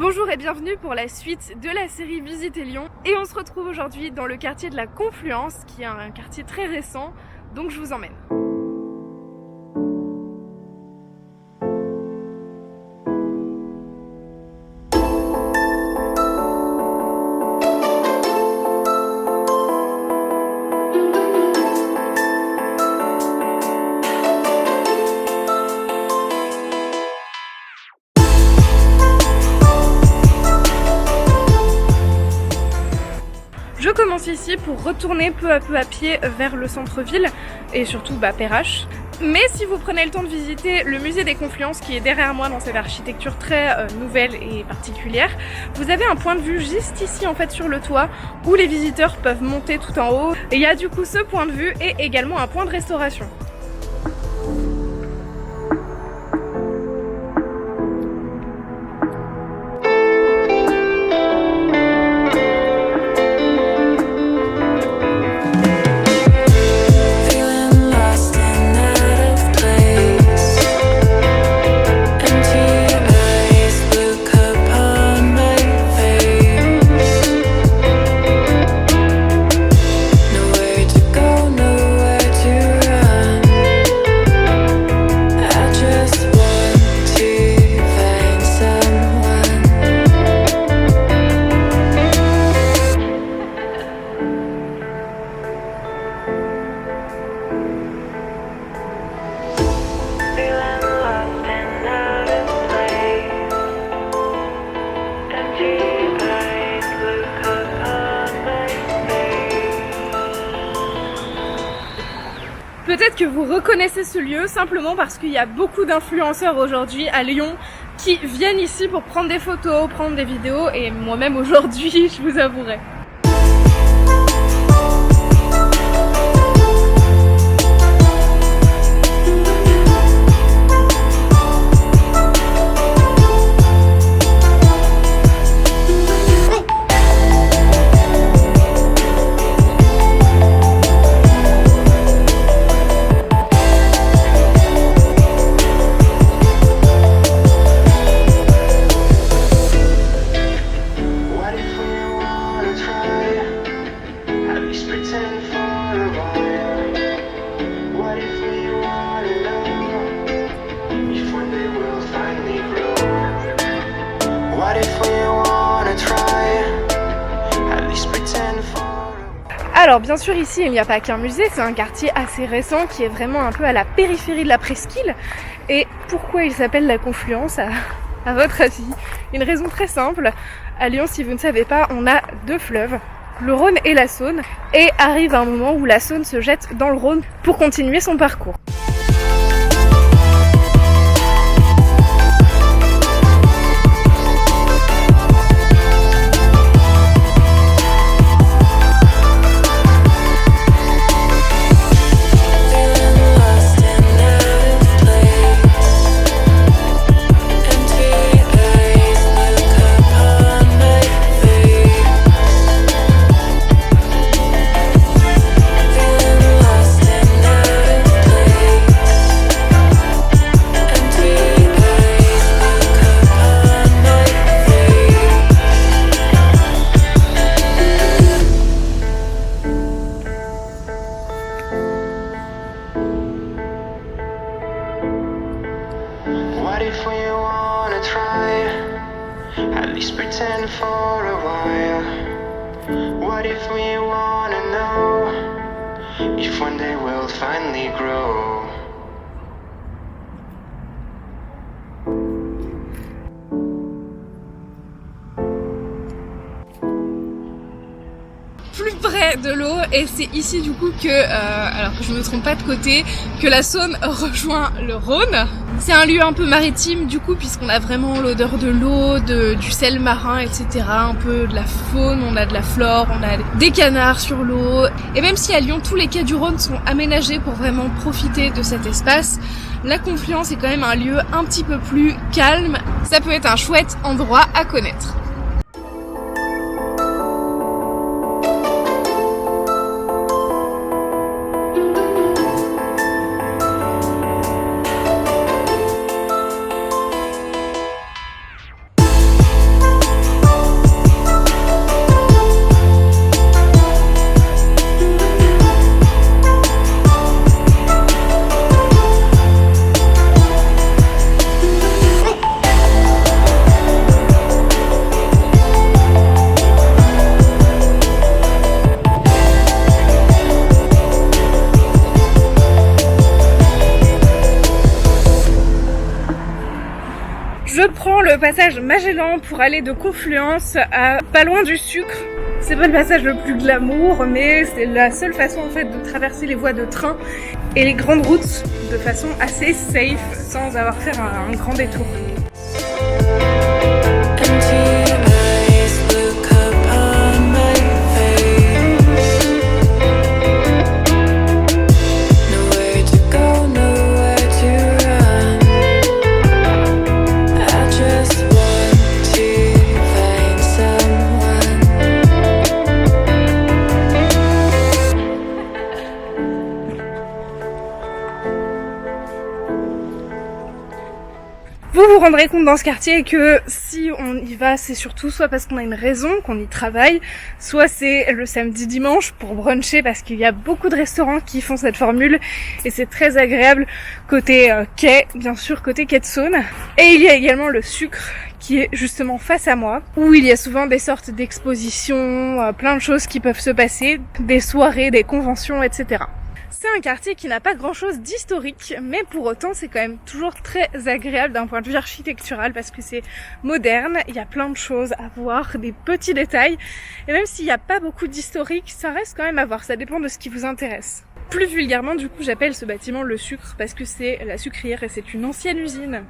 Bonjour et bienvenue pour la suite de la série Visiter Lyon. Et on se retrouve aujourd'hui dans le quartier de la Confluence, qui est un quartier très récent, donc je vous emmène. Je commence ici pour retourner peu à peu à pied vers le centre-ville et surtout Perrache. Mais si vous prenez le temps de visiter le musée des Confluences qui est derrière moi dans cette architecture très nouvelle et particulière, vous avez un point de vue juste ici en fait sur le toit où les visiteurs peuvent monter tout en haut. Et il y a du coup ce point de vue et également un point de restauration. Peut-être que vous reconnaissez ce lieu simplement parce qu'il y a beaucoup d'influenceurs aujourd'hui à Lyon qui viennent ici pour prendre des photos, prendre des vidéos et moi-même aujourd'hui, je vous avouerai. Alors bien sûr ici il n'y a pas qu'un musée, c'est un quartier assez récent qui est vraiment un peu à la périphérie de la presqu'île. Et pourquoi il s'appelle la Confluence à votre avis? Une raison très simple, à Lyon si vous ne savez pas, on a deux fleuves, le Rhône et la Saône, et arrive un moment où la Saône se jette dans le Rhône pour continuer son parcours. What if we wanna try? At least pretend for a while. What if we wanna know if one day we'll finally grow? Plus près de l'eau et c'est ici du coup que, alors que je me trompe pas de côté, que la Saône rejoint le Rhône. C'est un lieu un peu maritime du coup puisqu'on a vraiment l'odeur de l'eau, du sel marin, etc. Un peu de la faune, on a de la flore, on a des canards sur l'eau. Et même si à Lyon tous les quais du Rhône sont aménagés pour vraiment profiter de cet espace, la Confluence est quand même un lieu un petit peu plus calme. Ça peut être un chouette endroit à connaître. prend le passage Magellan pour aller de Confluence à pas loin du Sucre. C'est pas le passage le plus glamour, mais c'est la seule façon en fait de traverser les voies de train et les grandes routes de façon assez safe sans avoir à faire un grand détour. Vous vous rendrez compte dans ce quartier que si on y va, c'est surtout soit parce qu'on a une raison, qu'on y travaille, soit c'est le samedi dimanche pour bruncher parce qu'il y a beaucoup de restaurants qui font cette formule et c'est très agréable côté quai, bien sûr côté quai de Saône. Et il y a également le Sucre qui est justement face à moi, où il y a souvent des sortes d'expositions, plein de choses qui peuvent se passer, des soirées, des conventions, etc. C'est un quartier qui n'a pas grand chose d'historique, mais pour autant c'est quand même toujours très agréable d'un point de vue architectural parce que c'est moderne, il y a plein de choses à voir, des petits détails, et même s'il n'y a pas beaucoup d'historique, ça reste quand même à voir, ça dépend de ce qui vous intéresse. Plus vulgairement, du coup, j'appelle ce bâtiment le Sucre parce que c'est la sucrière et c'est une ancienne usine.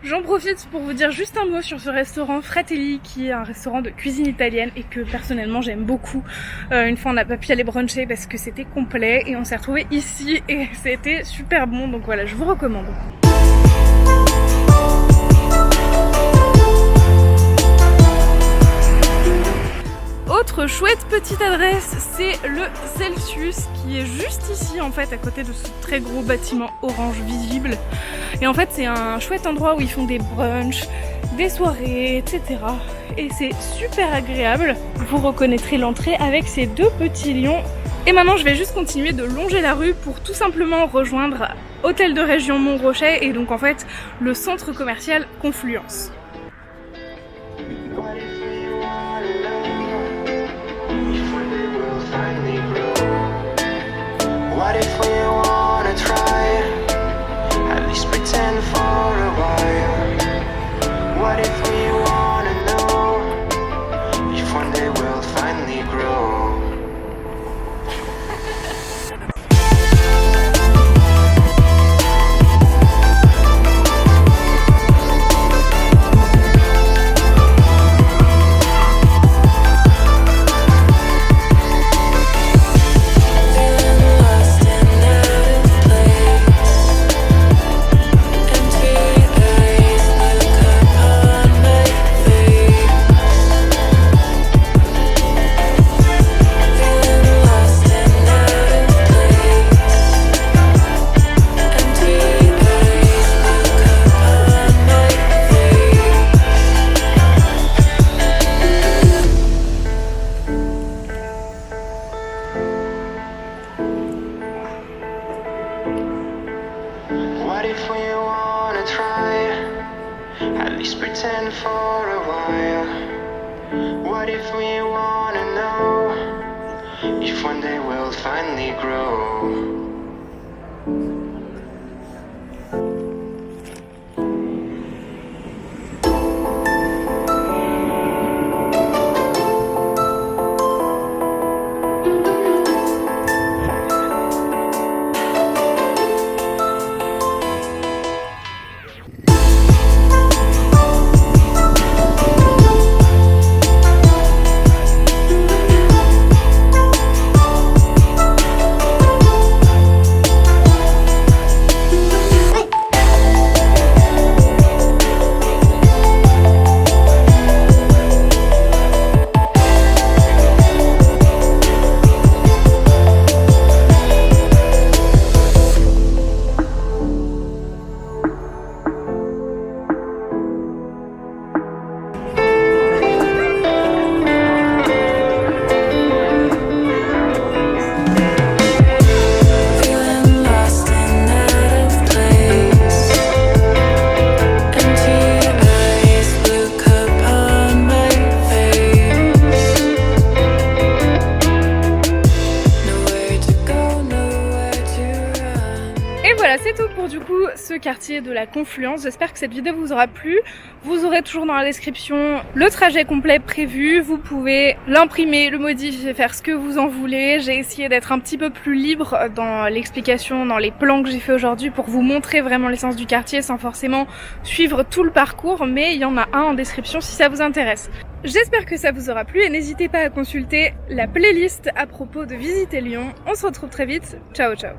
J'en profite pour vous dire juste un mot sur ce restaurant Fratelli qui est un restaurant de cuisine italienne et que personnellement j'aime beaucoup. Une fois on n'a pas pu aller bruncher parce que c'était complet et on s'est retrouvés ici et c'était super bon, donc voilà, je vous recommande. Autre chouette petite adresse, c'est le Celsius qui est juste ici en fait à côté de ce très gros bâtiment orange visible. Et en fait c'est un chouette endroit où ils font des brunchs, des soirées, etc. Et c'est super agréable. Vous reconnaîtrez l'entrée avec ces deux petits lions. Et maintenant je vais juste continuer de longer la rue pour tout simplement rejoindre Hôtel de Région Montrochet et donc en fait le centre commercial Confluence. What if we wanna try? At least pretend for a while. What if we wanna know if one day we'll finally grow? What if we wanna try? At least pretend for a while. What if we wanna know if one day we'll finally grow? quartier de la Confluence. J'espère que cette vidéo vous aura plu. Vous aurez toujours dans la description le trajet complet prévu. Vous pouvez l'imprimer, le modifier, faire ce que vous en voulez. J'ai essayé d'être un petit peu plus libre dans l'explication, dans les plans que j'ai fait aujourd'hui pour vous montrer vraiment l'essence du quartier sans forcément suivre tout le parcours, mais il y en a un en description si ça vous intéresse. J'espère que ça vous aura plu et n'hésitez pas à consulter la playlist à propos de visiter Lyon. On se retrouve très vite. Ciao ciao.